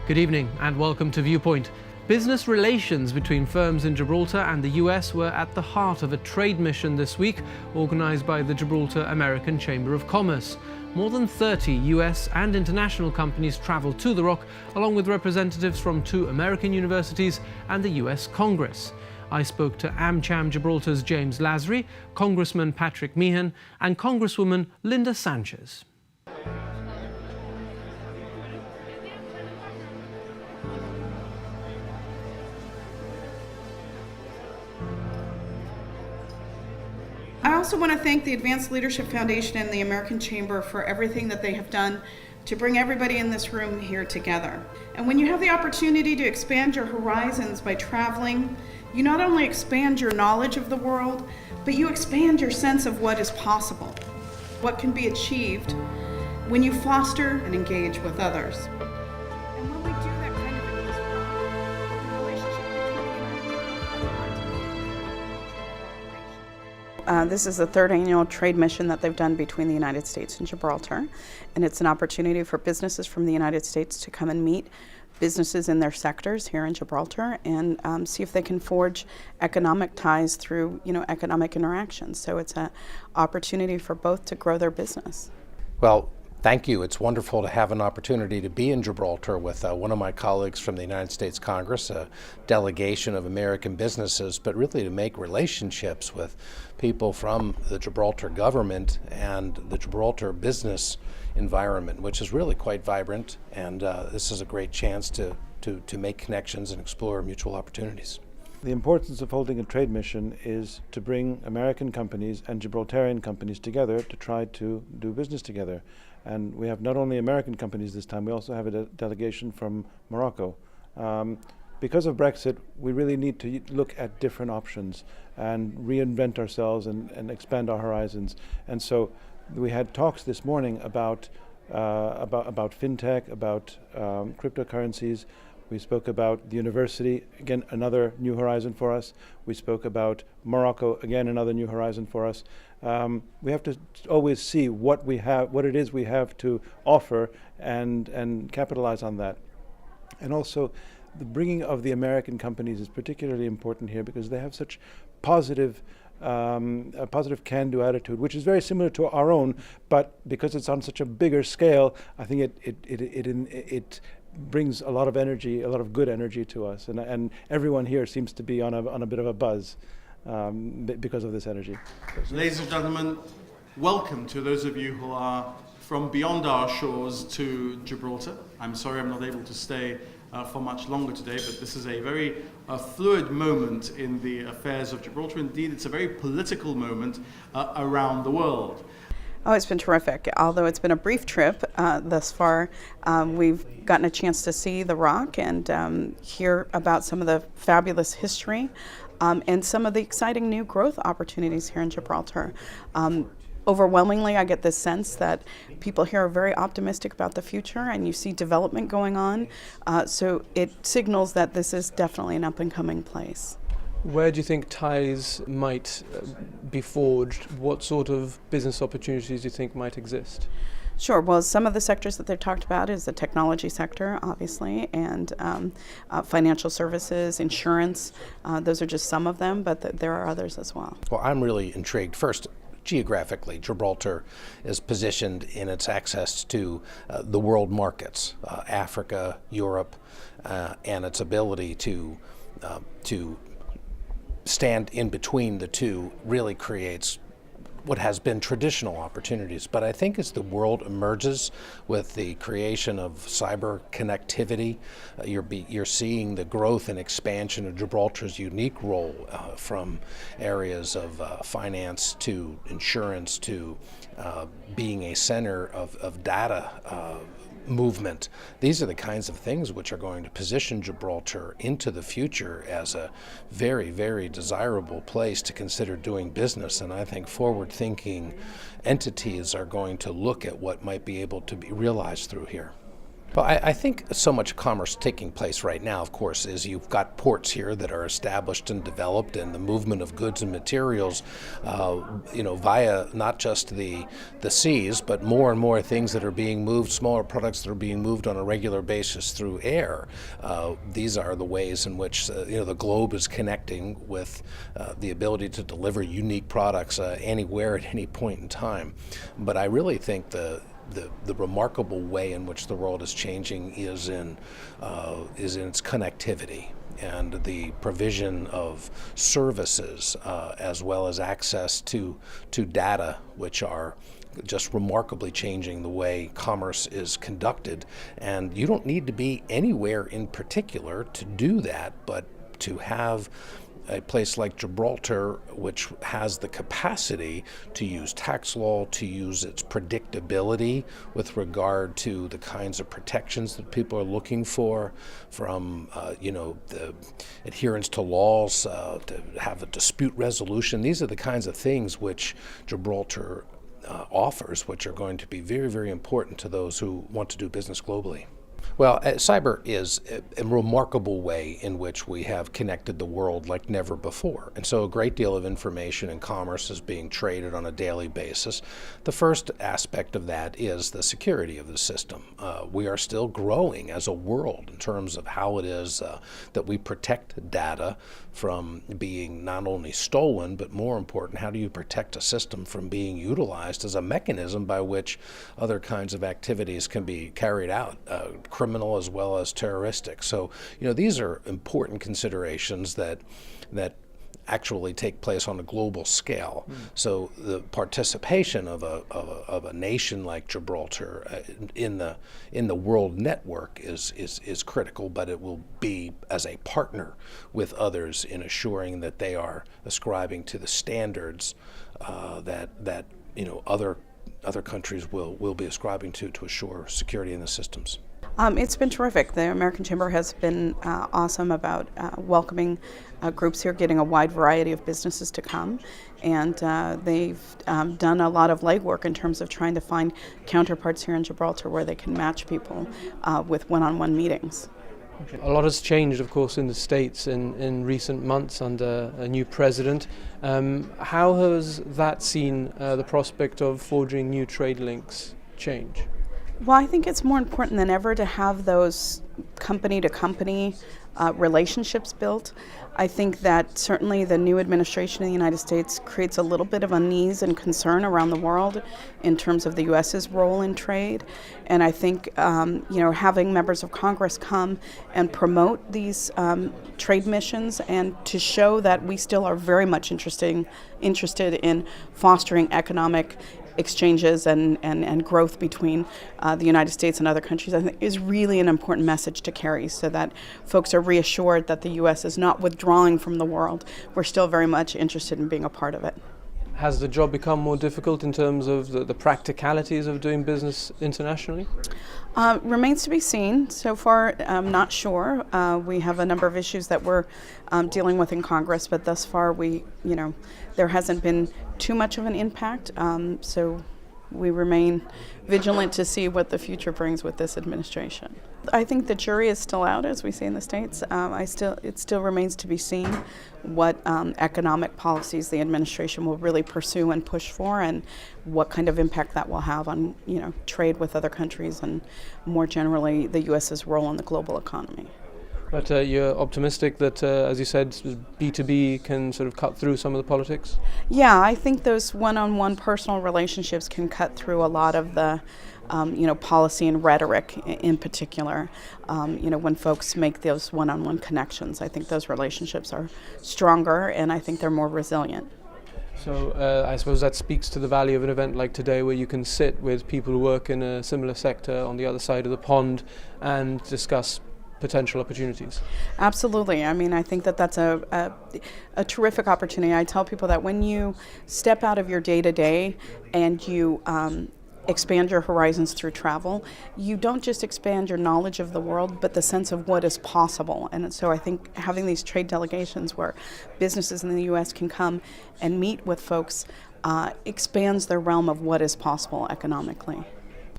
Good evening and welcome to Viewpoint. Business relations between firms in Gibraltar and the US were at the heart of a trade mission this week, organised by the Gibraltar-American Chamber of Commerce. More than 30 US and international companies travelled to the Rock, along with representatives from 2 American universities and the US Congress. I spoke to AmCham Gibraltar's James Lasry, Congressman Patrick Meehan and Congresswoman Linda Sanchez. I also want to thank the Advanced Leadership Foundation and the American Chamber for everything that they have done to bring everybody in this room here together. And when you have the opportunity to expand your horizons by traveling, you not only expand your knowledge of the world, but you expand your sense of what is possible, what can be achieved when you foster and engage with others. And when we do that kind of the relationship This is the 3rd annual trade mission that they've done between the United States and Gibraltar, and it's an opportunity for businesses from the United States to come and meet businesses in their sectors here in Gibraltar and see if they can forge economic ties through, economic interactions. So it's an opportunity for both to grow their business. Well, thank you. It's wonderful to have an opportunity to be in Gibraltar with one of my colleagues from the United States Congress, a delegation of American businesses, but really to make relationships with people from the Gibraltar government and the Gibraltar business environment, which is really quite vibrant, and this is a great chance to make connections and explore mutual opportunities. The importance of holding a trade mission is to bring American companies and Gibraltarian companies together to try to do business together. And we have not only American companies this time, we also have a delegation from Morocco. Because of Brexit, we really need to look at different options and reinvent ourselves and expand our horizons. And so we had talks this morning about fintech, about cryptocurrencies. We spoke about the university, again, another new horizon for us. We spoke about Morocco, again, another new horizon for us. We have to always see what it is we have to offer and capitalize on that. And also, the bringing of the American companies is particularly important here because they have such a positive can-do attitude, which is very similar to our own, but because it's on such a bigger scale, I think it brings a lot of energy, a lot of good energy to us, and everyone here seems to be on a bit of a buzz because of this energy. Ladies and gentlemen, welcome to those of you who are from beyond our shores to Gibraltar. I'm sorry I'm not able to stay for much longer today, but this is a very fluid moment in the affairs of Gibraltar. Indeed, it's a very political moment around the world. Oh, it's been terrific. Although it's been a brief trip thus far, we've gotten a chance to see the Rock and hear about some of the fabulous history and some of the exciting new growth opportunities here in Gibraltar. Overwhelmingly, I get this sense that people here are very optimistic about the future and you see development going on. So it signals that this is definitely an up-and-coming place. Where do you think ties might be forged? What sort of business opportunities do you think might exist? Sure. Well, some of the sectors that they've talked about is the technology sector, obviously, and financial services, insurance. Those are just some of them, but there are others as well. Well, I'm really intrigued. First, geographically, Gibraltar is positioned in its access to the world markets, Africa, Europe, and its ability to stand in between the two really creates what has been traditional opportunities. But I think as the world emerges with the creation of cyber connectivity, you're seeing the growth and expansion of Gibraltar's unique role from areas of finance to insurance to being a center of data movement. These are the kinds of things which are going to position Gibraltar into the future as a very, very desirable place to consider doing business. And I think forward-thinking entities are going to look at what might be able to be realized through here. Well, I think so much commerce taking place right now, of course, is you've got ports here that are established and developed, and the movement of goods and materials, via not just the seas, but more and more things that are being moved, smaller products that are being moved on a regular basis through air. These are the ways in which the globe is connecting with the ability to deliver unique products anywhere at any point in time. But I really think the remarkable way in which the world is changing is in its connectivity and the provision of services as well as access to data, which are just remarkably changing the way commerce is conducted. And you don't need to be anywhere in particular to do that, but to have a place like Gibraltar, which has the capacity to use tax law, to use its predictability with regard to the kinds of protections that people are looking for, from the adherence to laws, to have a dispute resolution. These are the kinds of things which Gibraltar offers, which are going to be very, very important to those who want to do business globally. Well, cyber is a remarkable way in which we have connected the world like never before. And so a great deal of information and commerce is being traded on a daily basis. The first aspect of that is the security of the system. We are still growing as a world in terms of how it is that we protect data from being not only stolen, but more important, how do you protect a system from being utilized as a mechanism by which other kinds of activities can be carried out, criminal as well as terroristic. So, these are important considerations that actually take place on a global scale. So the participation of a nation like Gibraltar in the world network is critical, but it will be as a partner with others in assuring that they are ascribing to the standards that other countries will be ascribing to assure security in the systems. It's been terrific. The American Chamber has been awesome about welcoming groups here, getting a wide variety of businesses to come, and they've done a lot of legwork in terms of trying to find counterparts here in Gibraltar where they can match people with one-on-one meetings. A lot has changed, of course, in the States in recent months under a new president. How has that seen the prospect of forging new trade links change? Well, I think it's more important than ever to have those company-to-company relationships built. I think that certainly the new administration in the United States creates a little bit of unease and concern around the world in terms of the U.S.'s role in trade. And I think, having members of Congress come and promote these trade missions and to show that we still are very much interested in fostering economic exchanges and growth between the United States and other countries, I think is really an important message to carry, so that folks are reassured that the U.S. is not withdrawing from the world. We're still very much interested in being a part of it. Has the job become more difficult in terms of the practicalities of doing business internationally? Remains to be seen. So far, I'm not sure. We have a number of issues that we're dealing with in Congress, but thus far, there hasn't been too much of an impact. So we remain vigilant to see what the future brings with this administration. I think the jury is still out, as we say in the States. It still remains to be seen what economic policies the administration will really pursue and push for, and what kind of impact that will have on trade with other countries and more generally the U.S.'s role in the global economy. But you're optimistic that, as you said, B2B can sort of cut through some of the politics? Yeah, I think those one-on-one personal relationships can cut through a lot of the policy and rhetoric in particular. When folks make those one-on-one connections, I think those relationships are stronger, and I think they're more resilient. So I suppose that speaks to the value of an event like today, where you can sit with people who work in a similar sector on the other side of the pond and discuss potential opportunities. Absolutely. I mean, I think that's a terrific opportunity. I tell people that when you step out of your day-to-day and you expand your horizons through travel, you don't just expand your knowledge of the world, but the sense of what is possible. And so I think having these trade delegations where businesses in the U.S. can come and meet with folks expands their realm of what is possible economically.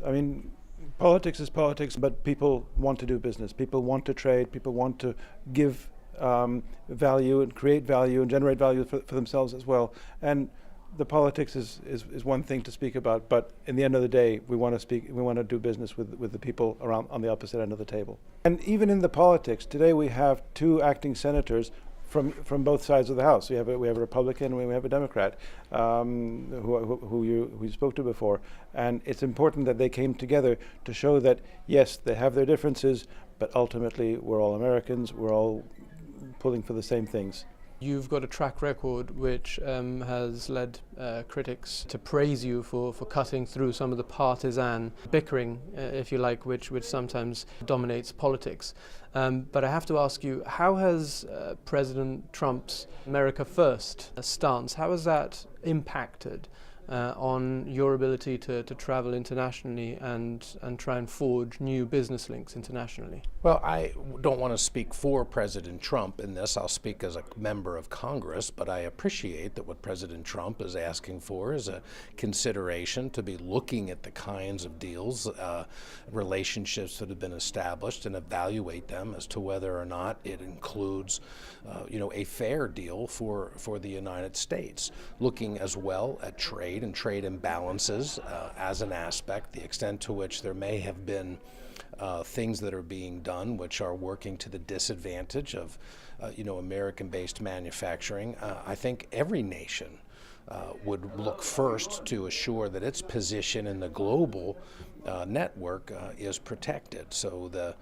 I mean, Politics is politics, but people want to do business. People want to trade. People want to give value and create value and generate value for themselves as well. And the politics is one thing to speak about, but in the end of the day, we want to do business with the people around on the opposite end of the table. And even in the politics, today we have 2 acting senators from both sides of the House. We have a Republican and we have a Democrat who you spoke to before. And it's important that they came together to show that, yes, they have their differences, but ultimately we're all Americans, we're all pulling for the same things. You've got a track record which has led critics to praise you for cutting through some of the partisan bickering, if you like, which sometimes dominates politics. But I have to ask you, how has President Trump's America First stance, how has that impacted on your ability to travel internationally and try and forge new business links internationally? Well, I don't want to speak for President Trump in this. I'll speak as a member of Congress, but I appreciate that what President Trump is asking for is a consideration to be looking at the kinds of deals, relationships that have been established, and evaluate them as to whether or not it includes, a fair deal for the United States. Looking as well at trade and trade imbalances as an aspect, the extent to which there may have been things that are being done which are working to the disadvantage of American-based manufacturing. I think every nation would look first to assure that its position in the global network is protected. So the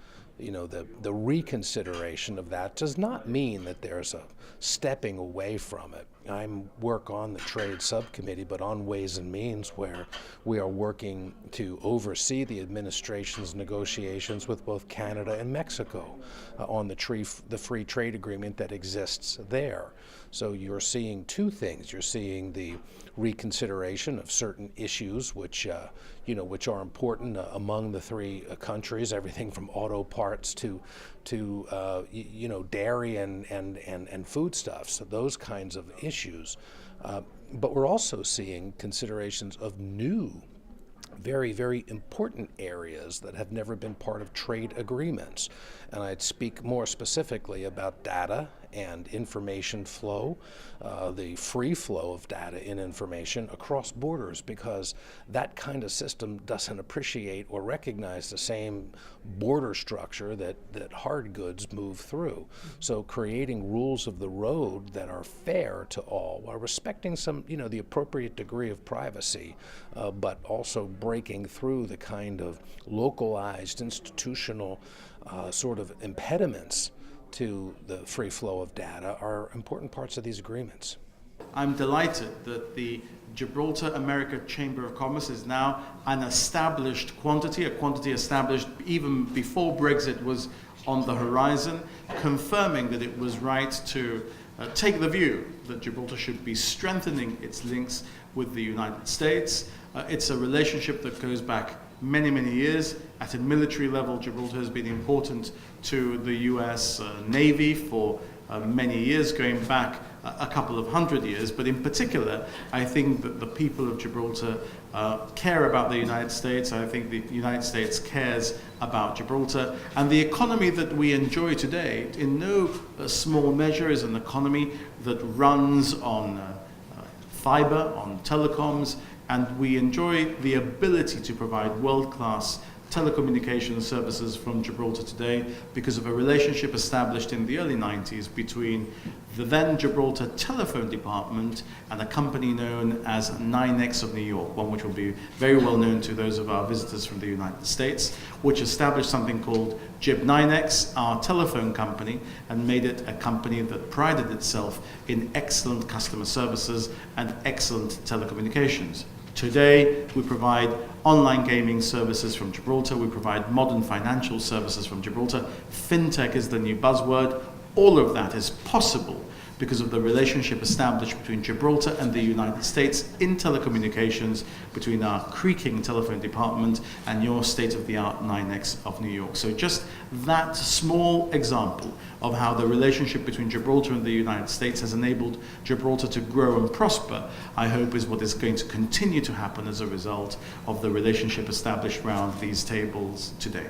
reconsideration of that does not mean that there's a stepping away from it. I work on the trade subcommittee, but on Ways and Means, where we are working to oversee the administration's negotiations with both Canada and Mexico on the free trade agreement that exists there. So you're seeing 2 things. You're seeing the reconsideration of certain issues which are important among the 3 countries, everything from auto parts to dairy and foodstuffs, those kinds of issues. But we're also seeing considerations of new, very, very important areas that have never been part of trade agreements. And I'd speak more specifically about data and information flow, the free flow of data and information across borders, because that kind of system doesn't appreciate or recognize the same border structure that hard goods move through. So creating rules of the road that are fair to all while respecting some, the appropriate degree of privacy, but also breaking through the kind of localized institutional sort of impediments to the free flow of data are important parts of these agreements. I'm delighted that the Gibraltar-American Chamber of Commerce is now an established quantity, a quantity established even before Brexit was on the horizon, confirming that it was right to take the view that Gibraltar should be strengthening its links with the United States. It's a relationship that goes back many, many years. At a military level, Gibraltar has been important to the US Navy for many years, going back a couple of 100 years. But in particular, I think that the people of Gibraltar care about the United States. I think the United States cares about Gibraltar. And the economy that we enjoy today, in no small measure, is an economy that runs on fiber, on telecoms, and we enjoy the ability to provide world-class telecommunications services from Gibraltar today because of a relationship established in the early 90s between the then Gibraltar Telephone Department and a company known as 9X of New York, one which will be very well known to those of our visitors from the United States, which established something called Gib 9X, our telephone company, and made it a company that prided itself in excellent customer services and excellent telecommunications. Today, we provide online gaming services from Gibraltar. We provide modern financial services from Gibraltar. FinTech is the new buzzword. All of that is possible because of the relationship established between Gibraltar and the United States in telecommunications, between our creaking telephone department and your state-of-the-art 9X of New York. So just that small example of how the relationship between Gibraltar and the United States has enabled Gibraltar to grow and prosper, I hope is what is going to continue to happen as a result of the relationship established around these tables today.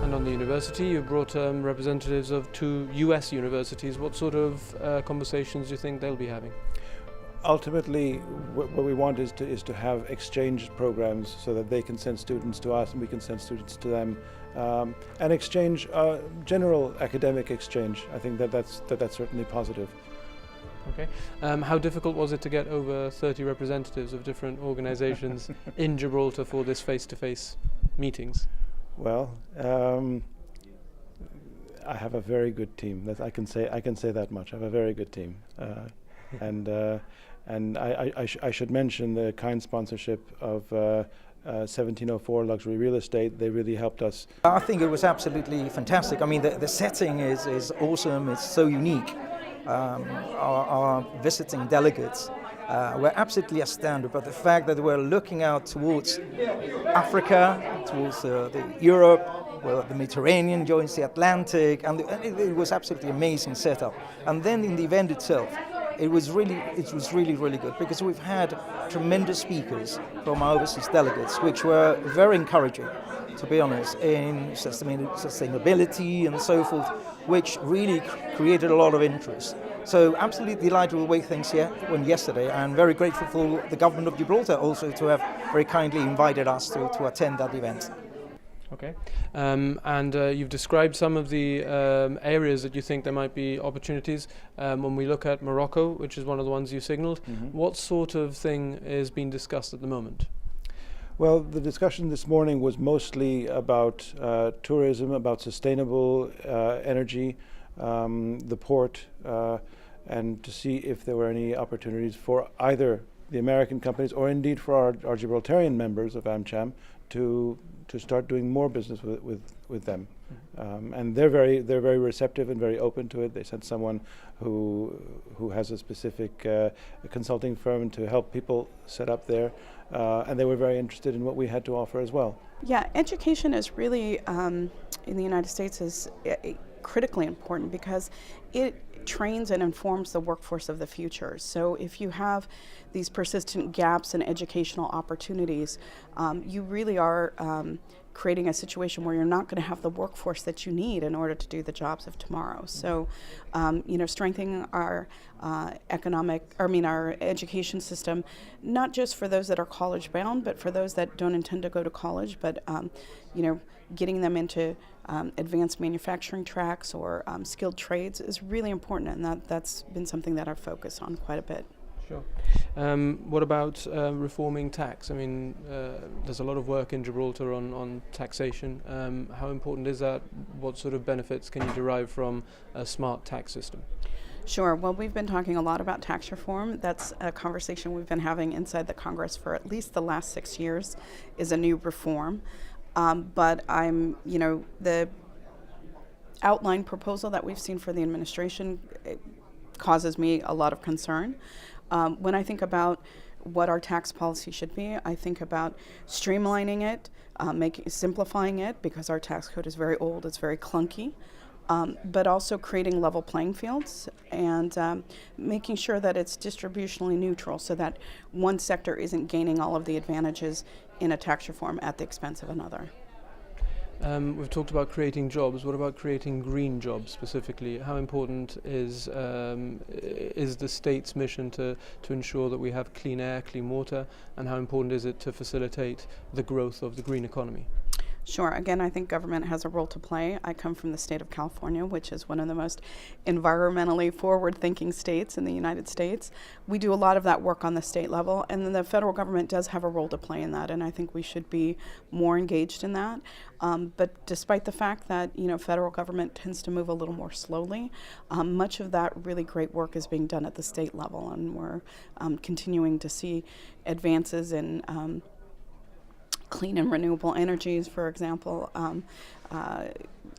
And on the university, you've brought representatives of 2 US universities. What sort of conversations do you think they'll be having? Ultimately, what we want is to have exchange programs so that they can send students to us and we can send students to them, and exchange, general academic exchange. I think that's certainly positive. Okay. How difficult was it to get over 30 representatives of different organizations in Gibraltar for this face-to-face meetings? Well, I have a very good team. I can say that much. I have a very good team, and I should mention the kind sponsorship of 1704 Luxury Real Estate. They really helped us. I think it was absolutely fantastic. I mean, the setting is awesome. It's so unique. Our visiting delegates were absolutely astounded by the fact that they were looking out towards Africa, towards Europe, where the Mediterranean joins the Atlantic, and it was absolutely amazing setup. And then in the event itself, it was really good, because we've had tremendous speakers from our overseas delegates, which were very encouraging, to be honest, in sustainability and so forth, which really created a lot of interest. So absolutely delighted with the way things went yesterday, and very grateful for the government of Gibraltar also to have very kindly invited us to attend that event. Okay. And you've described some of the areas that you think there might be opportunities. When we look at Morocco, which is one of the ones you signalled, what sort of thing is being discussed at the moment? Well, the discussion this morning was mostly about tourism, about sustainable energy, the port, and to see if there were any opportunities for either the American companies or indeed for our Gibraltarian members of AmCham to start doing more business with them. And they're very receptive and very open to it. They sent someone who has a specific consulting firm to help people set up there, and they were very interested in what we had to offer as well. Yeah, education is really, in the United States, is critically important because it trains and informs the workforce of the future. So if you have these persistent gaps in educational opportunities, you really are creating a situation where you're not going to have the workforce that you need in order to do the jobs of tomorrow. So, strengthening our our education system, not just for those that are college bound, but for those that don't intend to go to college, but getting them into advanced manufacturing tracks or skilled trades is really important, and that's been something that I've focused on quite a bit. Sure. What about reforming tax? I mean, there's a lot of work in Gibraltar on taxation. How important is that? What sort of benefits can you derive from a smart tax system? Sure. Well, we've been talking a lot about tax reform. That's a conversation we've been having inside the Congress for at least the last 6 years, is a new reform. But the outline proposal that we've seen for the administration, it causes me a lot of concern. When I think about what our tax policy should be, I think about streamlining it, simplifying it, because our tax code is very old, it's very clunky, but also creating level playing fields and making sure that it's distributionally neutral so that one sector isn't gaining all of the advantages in a tax reform at the expense of another. We've talked about creating jobs. What about creating green jobs specifically? How important is the state's mission to ensure that we have clean air, clean water, and how important is it to facilitate the growth of the green economy? Sure. Again, I think government has a role to play. I come from the state of California, which is one of the most environmentally forward-thinking states in the United States. We do a lot of that work on the state level, and then the federal government does have a role to play in that, and I think we should be more engaged in that. But despite the fact that, federal government tends to move a little more slowly, much of that really great work is being done at the state level, and we're continuing to see advances in clean and renewable energies, for example,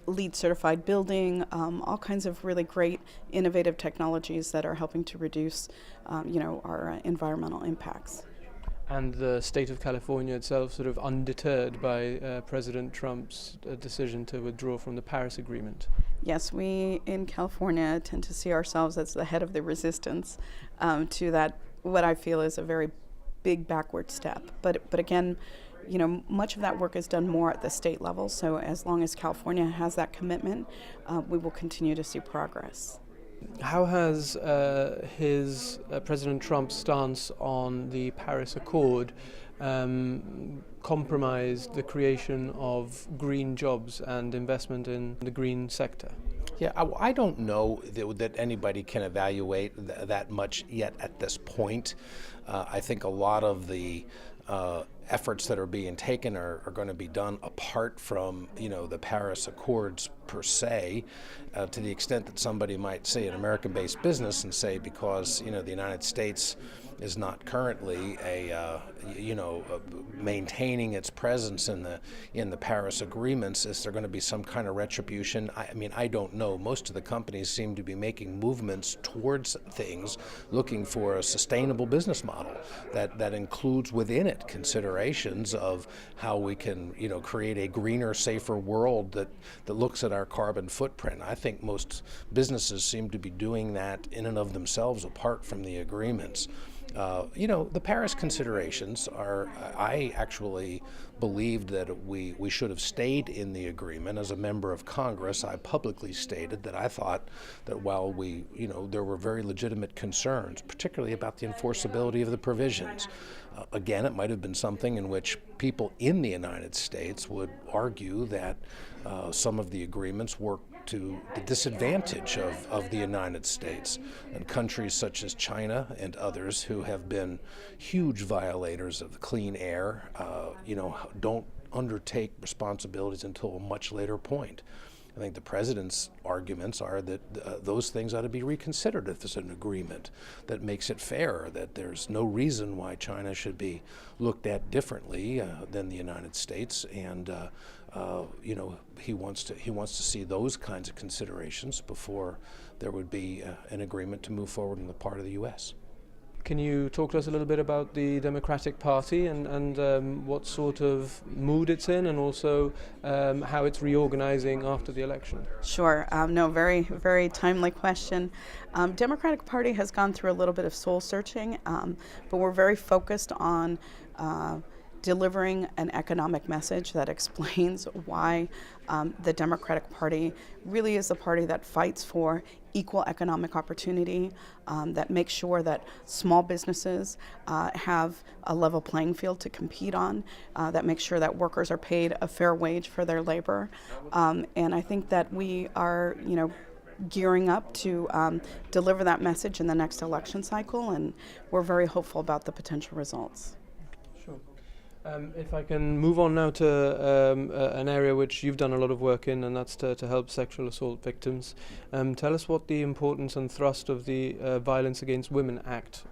LEED certified building, all kinds of really great innovative technologies that are helping to reduce, our environmental impacts. And the state of California itself sort of undeterred by President Trump's decision to withdraw from the Paris Agreement. Yes, we in California tend to see ourselves as the head of the resistance to that, what I feel is a very big backward step. But again, much of that work is done more at the state level, so as long as California has that commitment, we will continue to see progress. How has President Trump's stance on the Paris Accord compromised the creation of green jobs and investment in the green sector? Yeah, I don't know that anybody can evaluate that much yet at this point. I think a lot of the efforts that are being taken are going to be done apart from, the Paris Accords per se, to the extent that somebody might say an American-based business and say because, the United States is not currently maintaining its presence in the Paris agreements, is there going to be some kind of retribution? I don't know. Most of the companies seem to be making movements towards things, looking for a sustainable business model that includes within it considerations of how we can, create a greener, safer world that looks at our carbon footprint. I think most businesses seem to be doing that in and of themselves, apart from the agreements. The Paris considerations are, I actually believed that we should have stayed in the agreement. As a member of Congress, I publicly stated that I thought that while there were very legitimate concerns, particularly about the enforceability of the provisions. Again, it might have been something in which people in the United States would argue that some of the agreements work to the disadvantage of the United States, and countries such as China and others who have been huge violators of clean air, don't undertake responsibilities until a much later point. I think the president's arguments are that those things ought to be reconsidered if there's an agreement that makes it fair, that there's no reason why China should be looked at differently than the United States, and he wants to see those kinds of considerations before there would be an agreement to move forward on the part of the U.S. Can you talk to us a little bit about the Democratic Party and what sort of mood it's in, and also how it's reorganizing after the election? Sure. No, very, very timely question. Democratic Party has gone through a little bit of soul searching, but we're very focused on delivering an economic message that explains why the Democratic Party really is the party that fights for equal economic opportunity, that makes sure that small businesses have a level playing field to compete on, that makes sure that workers are paid a fair wage for their labor. And I think that we are, gearing up to deliver that message in the next election cycle, and we're very hopeful about the potential results. If I can move on now to an area which you've done a lot of work in, and that's to help sexual assault victims. Tell us what the importance and thrust of the Violence Against Women Act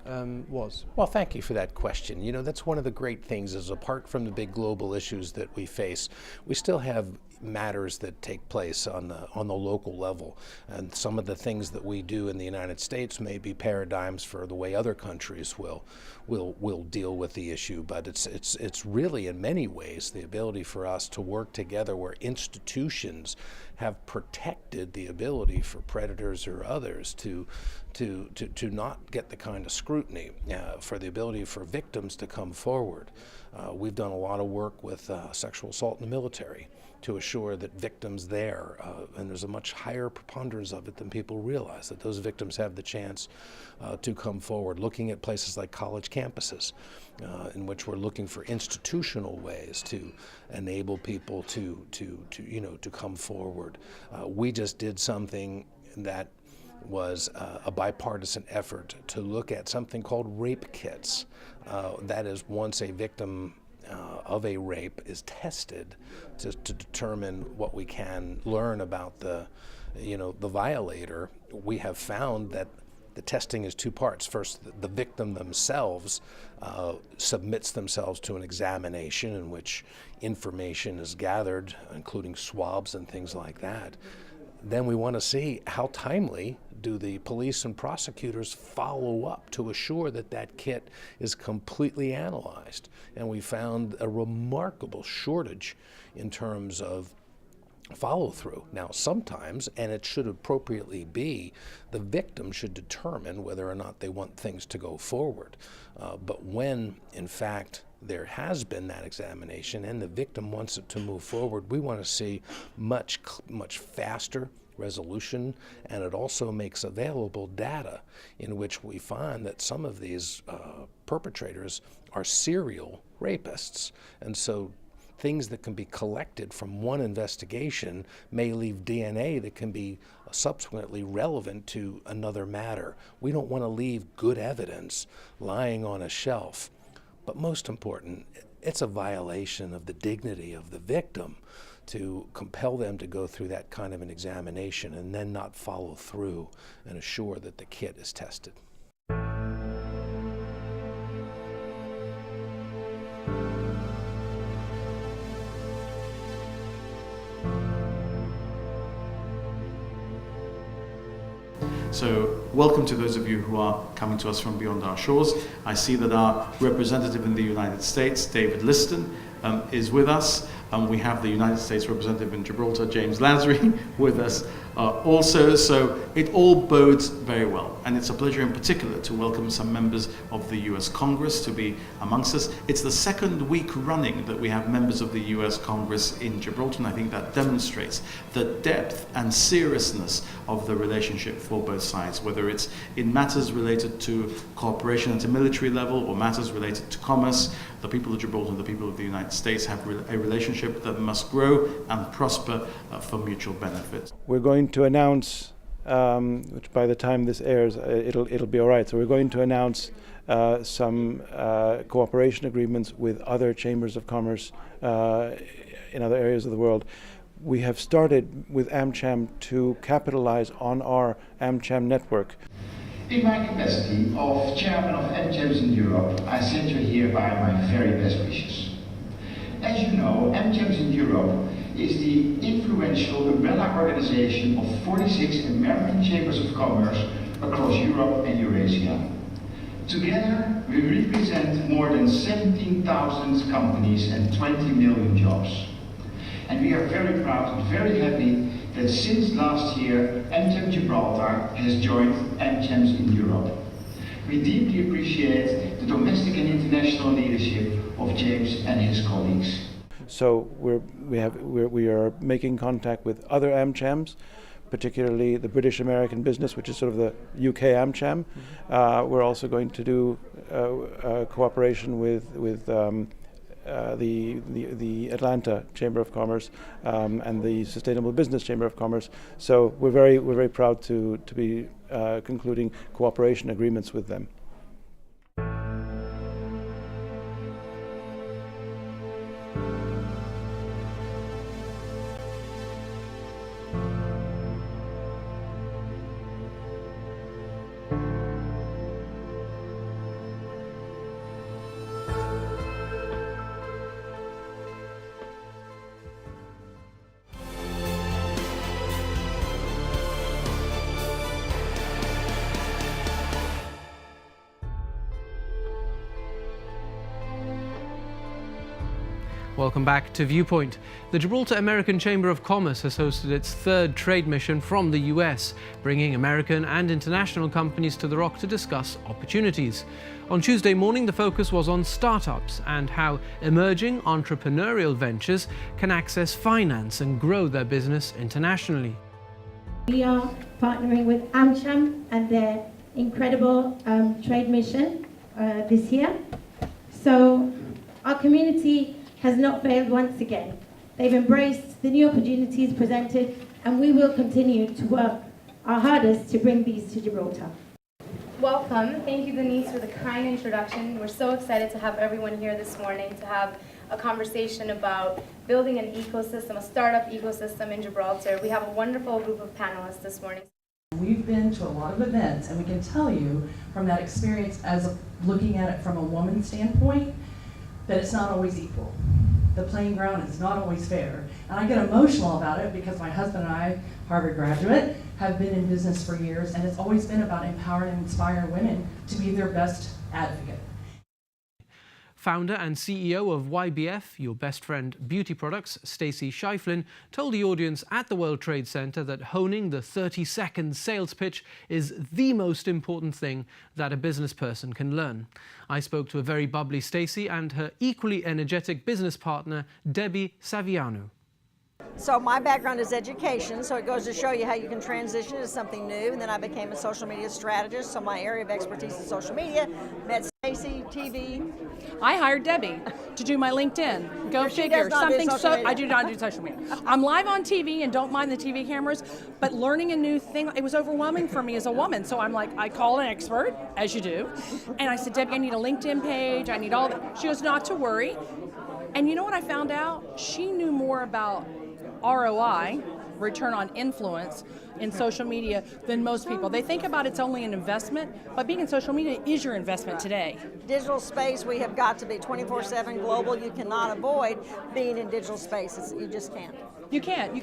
was. Well, thank you for that question. That's one of the great things is, apart from the big global issues that we face, we still have matters that take place on the local level, and some of the things that we do in the United States may be paradigms for the way other countries will deal with the issue. But it's really in many ways the ability for us to work together where institutions have protected the ability for predators or others to not get the kind of scrutiny, for the ability for victims to come forward. We've done a lot of work with sexual assault in the military to assure that victims there, and there's a much higher preponderance of it than people realize, that those victims have the chance to come forward. Looking at places like college campuses, in which we're looking for institutional ways to enable people to come forward. We just did something that was a bipartisan effort to look at something called rape kits. That is, once a victim of a rape is tested to determine what we can learn about the violator, we have found that the testing is two parts. First, the victim themselves submits themselves to an examination in which information is gathered, including swabs and things like that. Then we want to see how timely do the police and prosecutors follow up to assure that that kit is completely analyzed. And we found a remarkable shortage in terms of follow through. Now, sometimes, and it should appropriately be, the victim should determine whether or not they want things to go forward. But when, in fact, there has been that examination and the victim wants it to move forward, we want to see much faster resolution, and it also makes available data in which we find that some of these perpetrators are serial rapists. And so things that can be collected from one investigation may leave DNA that can be subsequently relevant to another matter. We don't want to leave good evidence lying on a shelf. But most important, it's a violation of the dignity of the victim to compel them to go through that kind of an examination and then not follow through and assure that the kit is tested. So welcome to those of you who are coming to us from beyond our shores. I see that our representative in the United States, David Liston, is with us. We have the United States representative in Gibraltar, James Lasry, with us also. So it all bodes very well. And it's a pleasure in particular to welcome some members of the US Congress to be amongst us. It's the second week running that we have members of the US Congress in Gibraltar, and I think that demonstrates the depth and seriousness of the relationship for both sides, whether it's in matters related to cooperation at a military level or matters related to commerce. The people of Gibraltar and the people of the United States have a relationship that must grow and prosper for mutual benefit. We're going to announce, which by the time this airs, it'll be all right. So we're going to announce some cooperation agreements with other chambers of commerce in other areas of the world. We have started with AmCham to capitalize on our AmCham network. In my capacity of chairman of AmChams in Europe, I send you hereby my very best wishes. As you know, AmChams in Europe is the influential umbrella organization of 46 American chambers of commerce across Europe and Eurasia. Together, we represent more than 17,000 companies and 20 million jobs. And we are very proud and very happy that since last year, AmCham Gibraltar has joined AmChams in Europe. We deeply appreciate the domestic and international leadership of James and his colleagues. So we are making contact with other AmChams, particularly the British-American business, which is sort of the UK AmCham. We're also going to do cooperation with the Atlanta Chamber of Commerce and the Sustainable Business Chamber of Commerce. So we're very proud to be concluding cooperation agreements with them. Welcome back to Viewpoint. The Gibraltar-American Chamber of Commerce has hosted its third trade mission from the US, bringing American and international companies to the Rock to discuss opportunities. On Tuesday morning, the focus was on startups and how emerging entrepreneurial ventures can access finance and grow their business internationally. We are partnering with AmCham and their incredible trade mission this year. So our community has not failed once again. They've embraced the new opportunities presented, and we will continue to work our hardest to bring these to Gibraltar. Welcome. Thank you, Denise, for the kind introduction. We're so excited to have everyone here this morning to have a conversation about building an ecosystem, a startup ecosystem in Gibraltar. We have a wonderful group of panelists this morning. We've been to a lot of events, and we can tell you from that experience, as looking at it from a woman's standpoint, that it's not always equal. The playing ground is not always fair. And I get emotional about it because my husband and I, Harvard graduate, have been in business for years, and it's always been about empowering and inspiring women to be their best advocate. Founder and CEO of YBF, Your Best Friend Beauty Products, Stacey Shiflin, told the audience at the World Trade Center that honing the 30-second sales pitch is the most important thing that a business person can learn. I spoke to a very bubbly Stacey and her equally energetic business partner, Debbie Saviano. So my background is education, so it goes to show you how you can transition to something new. And then I became a social media strategist, so my area of expertise is social media. Met Stacey, TV. I hired Debbie to do my LinkedIn. Go She figure. does not do social media. I do not do social media. I'm live on TV and don't mind the TV cameras, but learning a new thing, it was overwhelming for me as a woman. So I'm like, I called an expert, as you do, and I said, Debbie, I need a LinkedIn page. I need all that. She goes, not to worry. And you know what I found out? She knew more about ROI, return on influence, in social media than most people. They think about it's only an investment, but being in social media is your investment today. Digital space, we have got to be 24/7 global. You cannot avoid being in digital space. You just can't. You can't.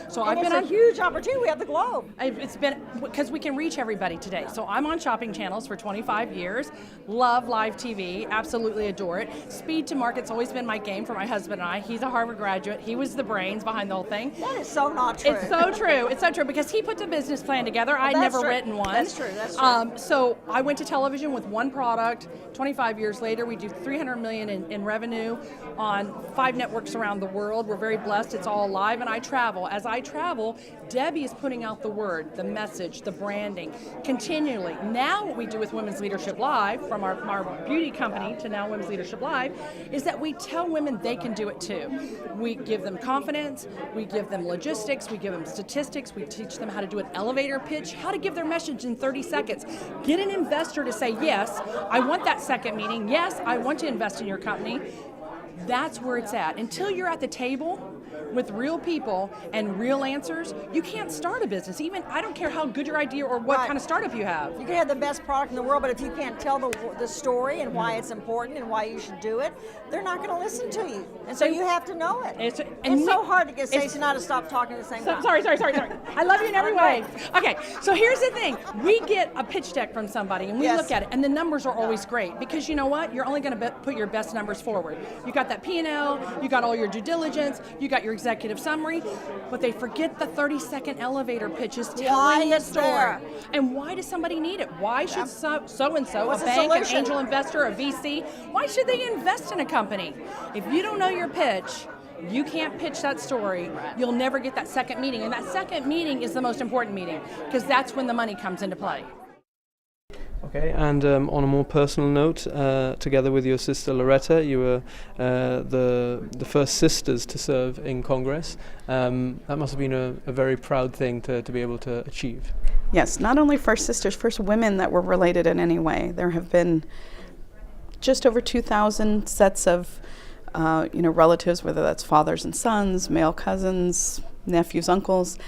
So and I've been it's a huge opportunity. We have the globe. It's been because we can reach everybody today. So I'm on shopping channels for 25 years. Love live TV. Absolutely adore it. Speed to market's always been my game for my husband and I. He's a Harvard graduate. He was the brains behind the whole thing. That is so not true. It's so true. It's so true because he put the business plan together. I'd never written one. That's true. That's true. So I went to television with one product. 25 years later, we do $300 million in revenue on 5 networks around the world. We're very blessed. It's all live, and I travel. As I travel, Debbie is putting out the word, the message, the branding, continually. Now what we do with Women's Leadership Live, from our beauty company to now Women's Leadership Live, is that we tell women they can do it too. We give them confidence, we give them logistics, we give them statistics, we teach them how to do an elevator pitch, how to give their message in 30 seconds. Get an investor to say, yes, I want that second meeting. Yes, I want to invest in your company. That's where it's at. Until you're at the table with real people and real answers, you can't start a business. Even, I don't care how good your idea or what kind of startup you have. You can have the best product in the world, but if you can't tell the story and why it's important and why you should do it, they're not going to listen to you. And so you have to know it. It's so hard to get Stacey not to stop talking at the same time. Sorry. I love you in every way. Okay, so here's the thing. We get a pitch deck from somebody and we look at it, and the numbers are always great because you know what? You're only going to put your best numbers forward. You got that P&L, you got all your due diligence, you got your executive summary, but they forget the 30-second elevator pitch is telling the story. And why does somebody need it? Why should so-and-so, a bank, an angel investor, a VC, why should they invest in a company? If you don't know your pitch, you can't pitch that story. You'll never get that second meeting. And that second meeting is the most important meeting because that's when the money comes into play. Okay, and on a more personal note, together with your sister Loretta, you were the first sisters to serve in Congress. That must have been a very proud thing to be able to achieve. Yes, not only first sisters, first women that were related in any way. There have been just over 2,000 sets of relatives, whether that's fathers and sons, male cousins, nephews, uncles.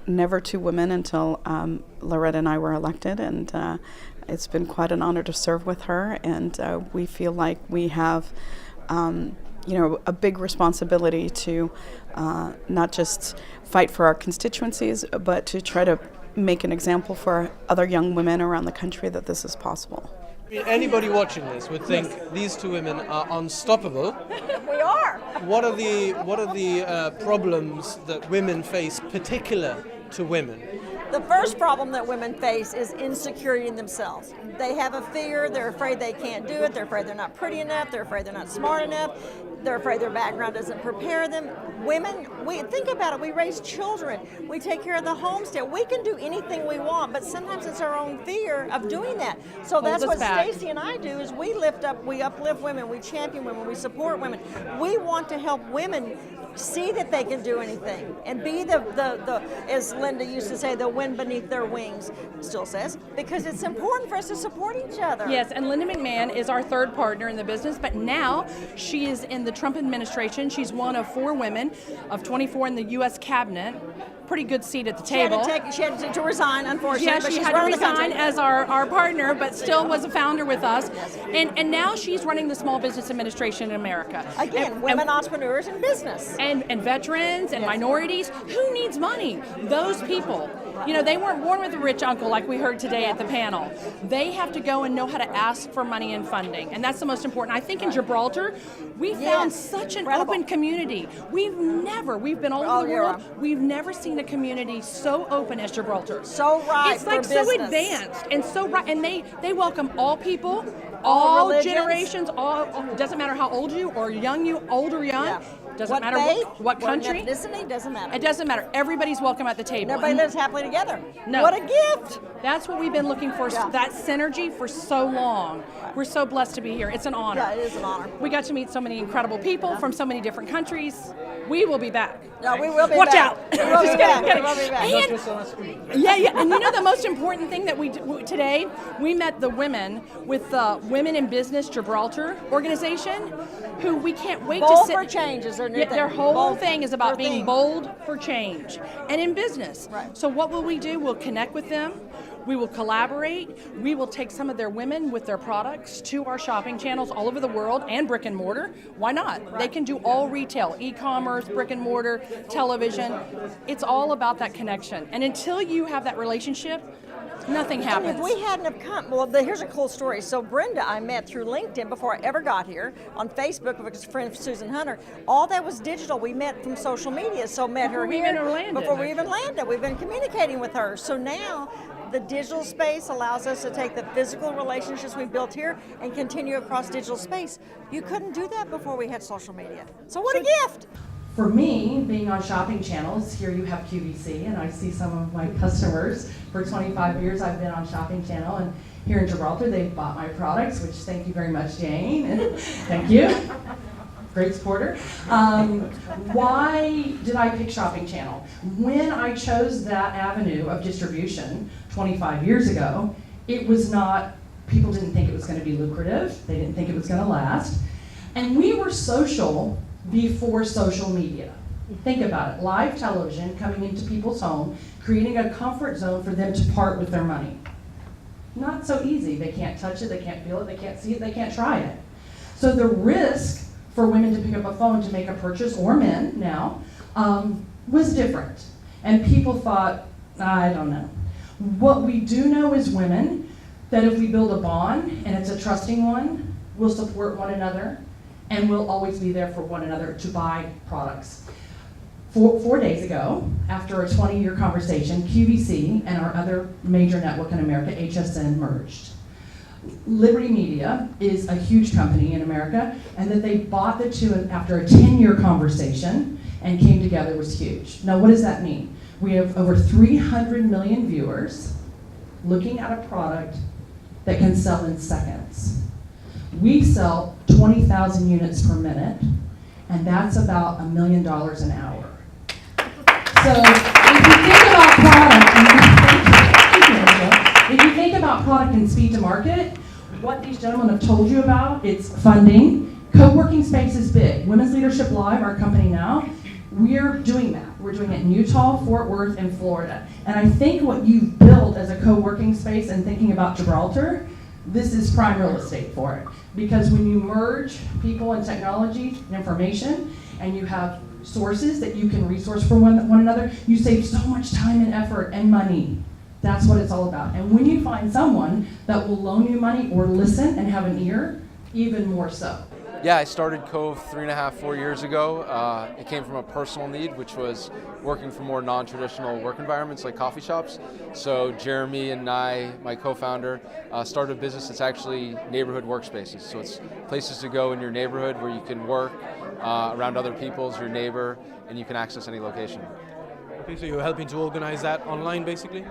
Never 2 women until Loretta and I were elected, and it's been quite an honor to serve with her, and we feel like we have a big responsibility to not just fight for our constituencies, but to try to make an example for other young women around the country that this is possible. Anybody watching this would think these two women are unstoppable. We are. What are the problems that women face, particular to women? The first problem that women face is insecurity in themselves. They have a fear, they're afraid they can't do it, they're afraid they're not pretty enough, they're afraid they're not smart enough, they're afraid their background doesn't prepare them. Women, we think about it, we raise children, we take care of the homestead, we can do anything we want, but sometimes it's our own fear of doing that. So that's what Stacy and I do, is we uplift women, we champion women, we support women. We want to help women see that they can do anything and be the as Linda used to say, the wind beneath their wings, still says, because it's important for us to support each other. Yes, and Linda McMahon is our third partner in the business, but now she is in the Trump administration. She's one of 4 women of 24 in the U.S. cabinet. Pretty good seat at the table. She had to resign, unfortunately. Yeah, but she she's had to running the resign country. as our partner, but still was a founder with us. And now she's running the Small Business Administration in America. Again, women entrepreneurs in business. And veterans and minorities. Who needs money? Those people. You know, they weren't born with a rich uncle like we heard today at the panel. They have to go and know how to ask for money and funding. And that's the most important. I think in Gibraltar, we found such an open community. We've been all over the world, we've never seen a community so open as Gibraltar. So right. It's like for so business. advanced and so right. And they welcome all people, all religions. Generations, doesn't matter how old you or young you, old or young. Yeah. Doesn't matter what country. Ethnicity, doesn't matter. It doesn't matter. Everybody's welcome at the table. And everybody lives happily together. No. What a gift. That's what we've been looking for, that synergy for so long. We're so blessed to be here. It's an honor. Yeah, it is an honor. We got to meet so many incredible people from so many different countries. We will be back. No, we will be Watch back. out. We will be back. We will be back. And you know the most important thing that we do today, we met the women with the Women in Business Gibraltar organization, who we can't wait Bold to sit. for change is their new thing. Their whole Bold thing is about for being thing. bold for change and in business. Right. So what will we do? We'll connect with them. We will collaborate. We will take some of their women with their products to our shopping channels all over the world and brick and mortar. Why not? Right. They can do all retail, e-commerce, brick and mortar, television. It's all about that connection. And until you have that relationship, nothing happens. And if we hadn't have come, well, here's a cool story. So Brenda, I met through LinkedIn before I ever got here, on Facebook with a friend, Susan Hunter. All that was digital. We met from social media. So met her here before we even landed. We've been communicating with her. So now the digital space allows us to take the physical relationships we built here and continue across digital space. You couldn't do that before we had social media. So what a gift. For me, being on shopping channels, here you have QVC, and I see some of my customers. For 25 years, I've been on shopping channel, and here in Gibraltar, they've bought my products, which thank you very much, Jane, and thank you. Great supporter. Why did I pick shopping channel? When I chose that avenue of distribution 25 years ago, it was not, people didn't think it was going to be lucrative. They didn't think it was going to last. And we were social before social media. Think about it, live television coming into people's home, creating a comfort zone for them to part with their money. Not so easy. They can't touch it, they can't feel it, they can't see it, they can't try it. So the risk for women to pick up a phone to make a purchase, or men now, was different. And people thought, I don't know. What we do know as women, that if we build a bond, and it's a trusting one, we'll support one another, and we'll always be there for one another to buy products. 4 days ago, after a 20-year conversation, QVC and our other major network in America, HSN, merged. Liberty Media is a huge company in America, and that they bought the two after a 10-year conversation and came together was huge. Now, what does that mean? We have over 300 million viewers looking at a product that can sell in seconds. We sell 20,000 units per minute, and that's about $1 million an hour. So if you think about product and speed to market, what these gentlemen have told you about, it's funding. Co-working space is big. Women's Leadership Live, our company now, we're doing that. We're doing it in Utah, Fort Worth, and Florida. And I think what you've built as a co-working space and thinking about Gibraltar, this is prime real estate for it. Because when you merge people and technology and information, and you have sources that you can resource for one another, you save so much time and effort and money That's what it's all about. And when you find someone that will loan you money or listen and have an ear, even more so. Yeah, I started Cove 3.5, 4 years ago. It came from a personal need, which was working for more non-traditional work environments like coffee shops. So Jeremy and I, my co-founder, started a business that's actually neighborhood workspaces. So it's places to go in your neighborhood where you can work around other people as your neighbor, and you can access any location. Okay, so you're helping to organize that online, basically?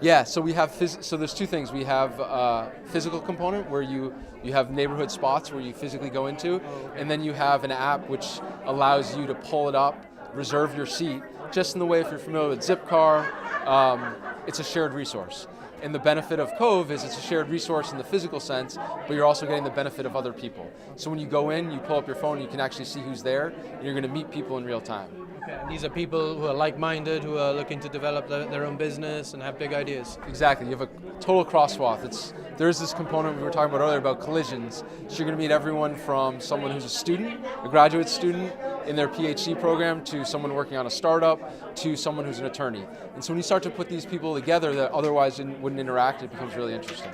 Yeah, so we have so there's two things. We have a physical component where you have neighborhood spots where you physically go into, and then you have an app which allows you to pull it up, reserve your seat, just in the way if you're familiar with Zipcar, it's a shared resource. And the benefit of Cove is it's a shared resource in the physical sense, but you're also getting the benefit of other people. So when you go in, you pull up your phone, you can actually see who's there, and you're going to meet people in real time. Okay, and these are people who are like-minded, who are looking to develop their own business and have big ideas. Exactly. You have a total crosswalk. There's this component we were talking about earlier about collisions. So you're going to meet everyone from someone who's a student, a graduate student in their PhD program, to someone working on a startup, to someone who's an attorney. And so when you start to put these people together that otherwise wouldn't interact, it becomes really interesting.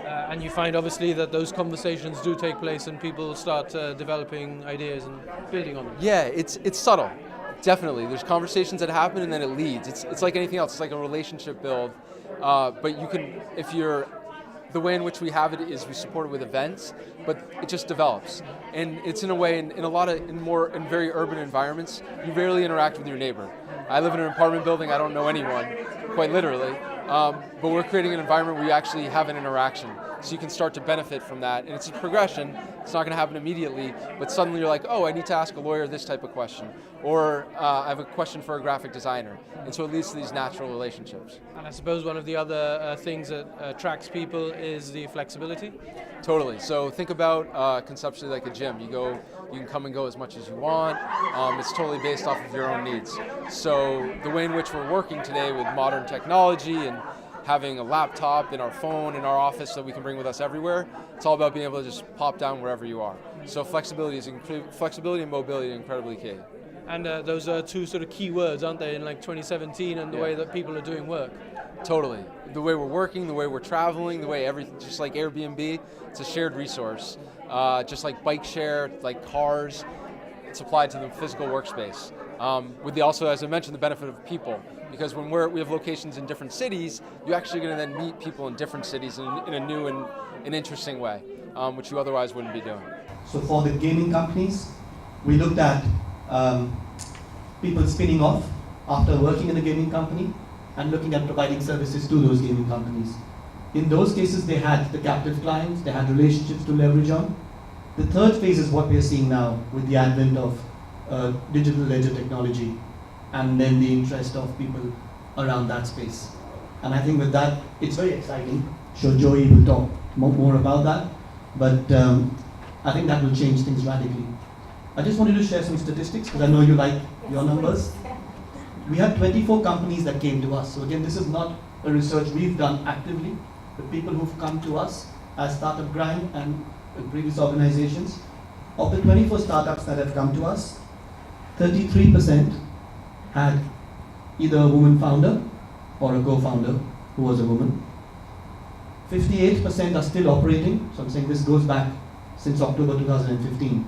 And you find obviously that those conversations do take place and people start developing ideas and building on them. Yeah, it's subtle, definitely. There's conversations that happen and then it leads. It's like anything else. It's like a relationship build. But you can, the way in which we have it is we support it with events, but it just develops. And it's in a way, in very urban environments, you rarely interact with your neighbor. I live in an apartment building, I don't know anyone, quite literally. But we're creating an environment where you actually have an interaction. So you can start to benefit from that. And it's a progression. It's not going to happen immediately, but suddenly you're like, oh, I need to ask a lawyer this type of question. Or I have a question for a graphic designer. And so it leads to these natural relationships. And I suppose one of the other things that attracts people is the flexibility? Totally. So think about conceptually like a gym. You can come and go as much as you want. It's totally based off of your own needs. So the way in which we're working today with modern technology and having a laptop and our phone in our office that we can bring with us everywhere, it's all about being able to just pop down wherever you are. So flexibility and mobility are incredibly key. And those are two sort of key words, aren't they, in like 2017 and the way that people are doing work? Totally. The way we're working, the way we're traveling, the way everything, just like Airbnb, it's a shared resource. Just like bike share, like cars, it's applied to the physical workspace. With also, as I mentioned, the benefit of people. Because when we have locations in different cities, you're actually going to then meet people in different cities in a new and an interesting way, which you otherwise wouldn't be doing. So for the gaming companies, we looked at people spinning off after working in a gaming company and looking at providing services to those gaming companies. In those cases, they had the captive clients, they had relationships to leverage on. The third phase is what we are seeing now with the advent of digital ledger technology and then the interest of people around that space. And I think with that, it's very exciting. Sure, Joey will talk more about that, but I think that will change things radically. I just wanted to share some statistics because I know you like your numbers. We had 24 companies that came to us. So again, this is not a research we've done actively, but people who've come to us as Startup Grind and previous organizations. Of the 24 startups that have come to us, 33% had either a woman founder or a co-founder who was a woman. 58% are still operating, so I'm saying this goes back since October 2015.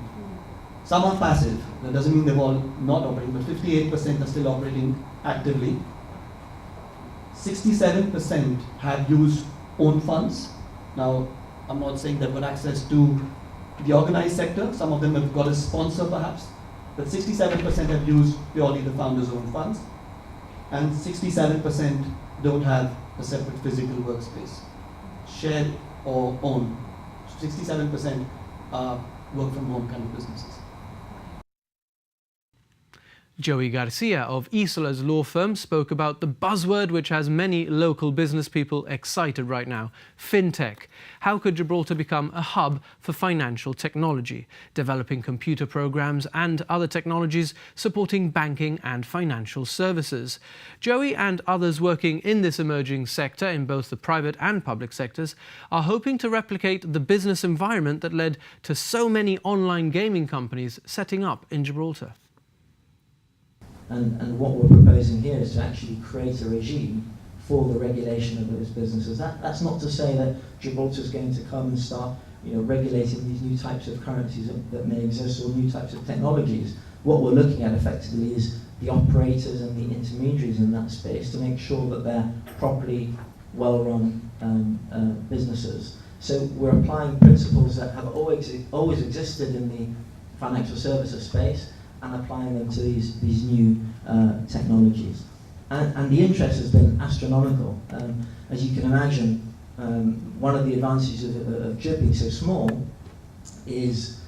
Some are passive, that doesn't mean they're all not operating, but 58% are still operating actively. 67% have used own funds. Now, I'm not saying they've got access to the organized sector, some of them have got a sponsor perhaps, but 67% have used purely the founder's own funds, and 67% don't have a separate physical workspace, shared or owned. 67% are work from home kind of businesses. Joey Garcia of Isola's law firm spoke about the buzzword which has many local business people excited right now, fintech. How could Gibraltar become a hub for financial technology, developing computer programs and other technologies supporting banking and financial services? Joey and others working in this emerging sector in both the private and public sectors are hoping to replicate the business environment that led to so many online gaming companies setting up in Gibraltar. And what we're proposing here is to actually create a regime for the regulation of those businesses. That's not to say that Gibraltar is going to come and start regulating these new types of currencies that may exist or new types of technologies. What we're looking at effectively is the operators and the intermediaries in that space to make sure that they're properly well-run businesses. So we're applying principles that have always existed in the financial services space and applying them to these new technologies. And the interest has been astronomical. As you can imagine, one of the advantages of JIB being so small is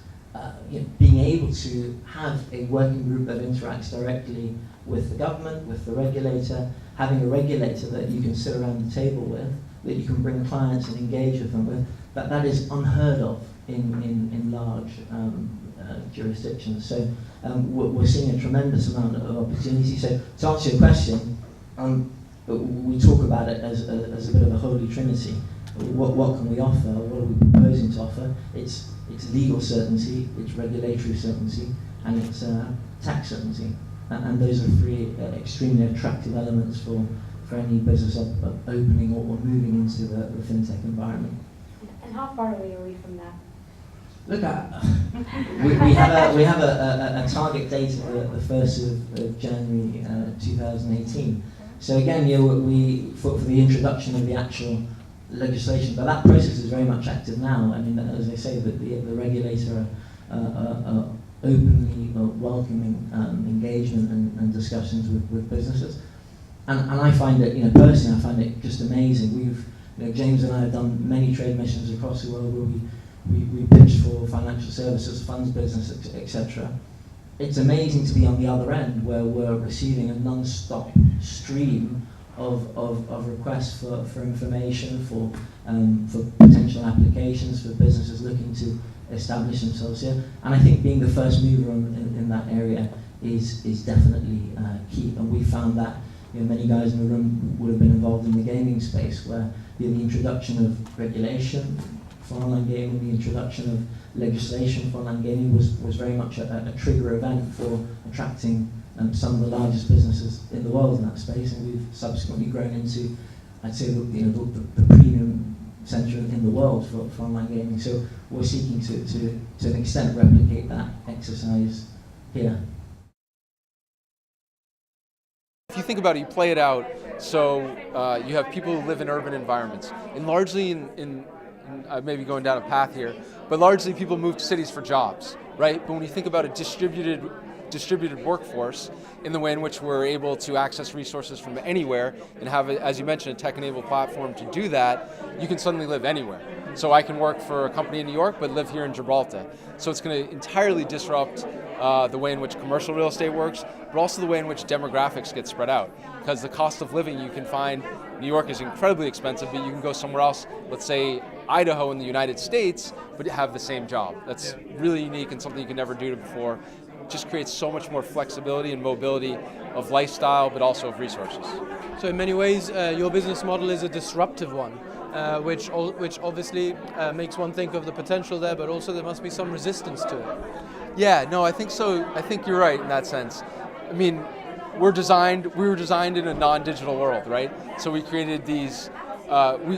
being able to have a working group that interacts directly with the government, with the regulator, having a regulator that you can sit around the table with, that you can bring clients and engage with them with, that is unheard of in large jurisdictions. So we're seeing a tremendous amount of opportunity. So to answer your question, we talk about it as a bit of a holy trinity. What can we offer? What are we proposing to offer? It's legal certainty, it's regulatory certainty, and it's tax certainty. And those are three extremely attractive elements for any business opening or moving into the fintech environment. And how far away are we from that? Look, we have a target date of the 1st of January 2018. So again, we for the introduction of the actual legislation, but that process is very much active now. I mean, as I say, the regulator are openly welcoming engagement and discussions with businesses, and I find it, personally, I find it just amazing. James and I have done many trade missions across the world where we pitch for financial services, funds business, etc. It's amazing to be on the other end where we're receiving a non-stop stream of requests for information, for potential applications, for businesses looking to establish themselves here. And I think being the first mover in that area is definitely key. And we found that many guys in the room would have been involved in the gaming space, where the introduction of regulation for online gaming, the introduction of legislation for online gaming was very much a trigger event for attracting some of the largest businesses in the world in that space, and we've subsequently grown into, I'd say, the premium centre in the world for online gaming. So we're seeking to an extent replicate that exercise here. If you think about it, you play it out, so you have people who live in urban environments, and largely I may be going down a path here, but largely people move to cities for jobs, right? But when you think about a distributed workforce in the way in which we're able to access resources from anywhere and have, as you mentioned, a tech-enabled platform to do that, you can suddenly live anywhere. So I can work for a company in New York, but live here in Gibraltar. So it's going to entirely disrupt the way in which commercial real estate works, but also the way in which demographics get spread out. Because the cost of living, you can find New York is incredibly expensive, but you can go somewhere else, let's say Idaho in the United States, but have the same job. That's really unique and something you can never do before. It just creates so much more flexibility and mobility of lifestyle, but also of resources. So in many ways, your business model is a disruptive one, which obviously makes one think of the potential there, but also there must be some resistance to it. Yeah, no, I think so. I think you're right in that sense. I mean, we were designed in a non-digital world, right? So we created these,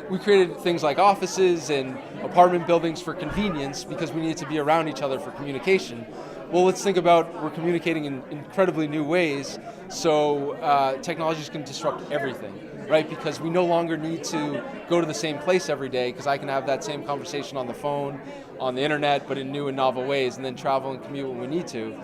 we created things like offices and apartment buildings for convenience because we needed to be around each other for communication. Well, let's think about we're communicating in incredibly new ways, so technologies can disrupt everything, right? Because we no longer need to go to the same place every day, because I can have that same conversation on the phone, on the internet, but in new and novel ways, and then travel and commute when we need to.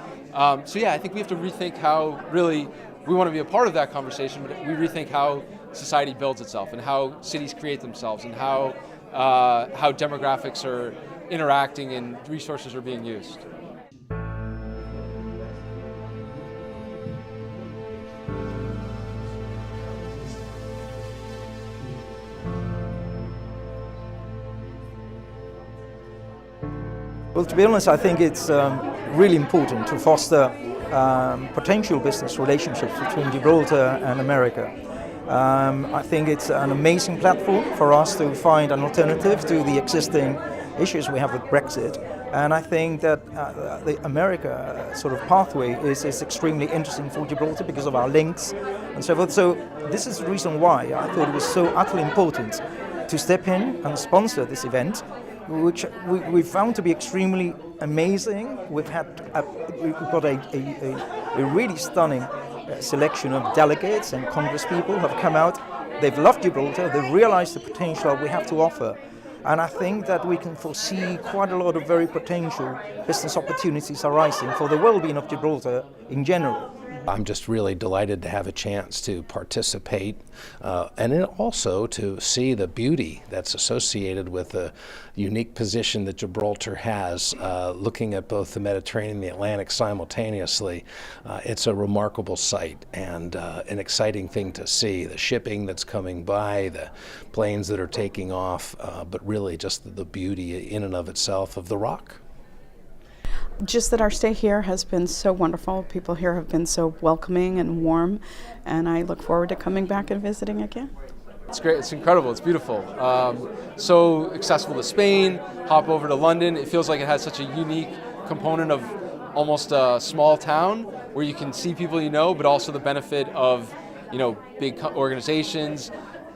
So yeah, I think we have to rethink how really we want to be a part of that conversation, but we rethink how society builds itself and how cities create themselves and how demographics are interacting and resources are being used. Well, to be honest, I think it's really important to foster potential business relationships between Gibraltar and America. I think it's an amazing platform for us to find an alternative to the existing issues we have with Brexit. And I think that the America sort of pathway is extremely interesting for Gibraltar because of our links and so forth. So this is the reason why I thought it was so utterly important to step in and sponsor this event, which we found to be extremely amazing. We've got a really stunning selection of delegates and Congress people have come out. They've loved Gibraltar, they've realized the potential we have to offer. And I think that we can foresee quite a lot of very potential business opportunities arising for the well-being of Gibraltar in general. I'm just really delighted to have a chance to participate and then also to see the beauty that's associated with the unique position that Gibraltar has, looking at both the Mediterranean and the Atlantic simultaneously. It's a remarkable sight and an exciting thing to see. The shipping that's coming by, the planes that are taking off, but really just the beauty in and of itself of the rock. Just that our stay here has been so wonderful. People here have been so welcoming and warm, and I look forward to coming back and visiting again. It's great, it's incredible, it's beautiful. So accessible to Spain, hop over to London. It feels like it has such a unique component of almost a small town where you can see people you know, but also the benefit of, you know, big organizations,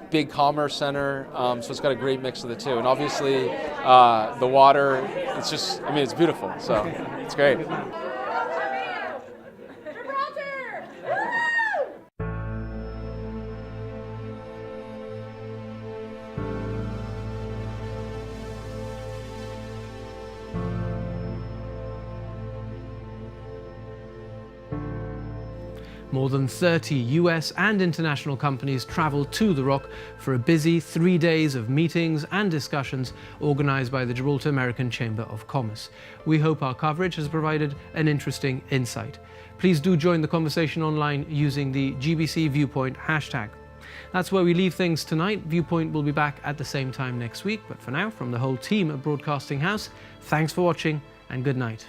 big commerce center, so it's got a great mix of the two. And obviously the water, it's just, I mean, it's beautiful, so it's great. More than 30 US and international companies travel to the Rock for a busy 3 days of meetings and discussions organised by the Gibraltar-American Chamber of Commerce. We hope our coverage has provided an interesting insight. Please do join the conversation online using the GBC Viewpoint hashtag. That's where we leave things tonight. Viewpoint will be back at the same time next week, but for now, from the whole team at Broadcasting House, thanks for watching and good night.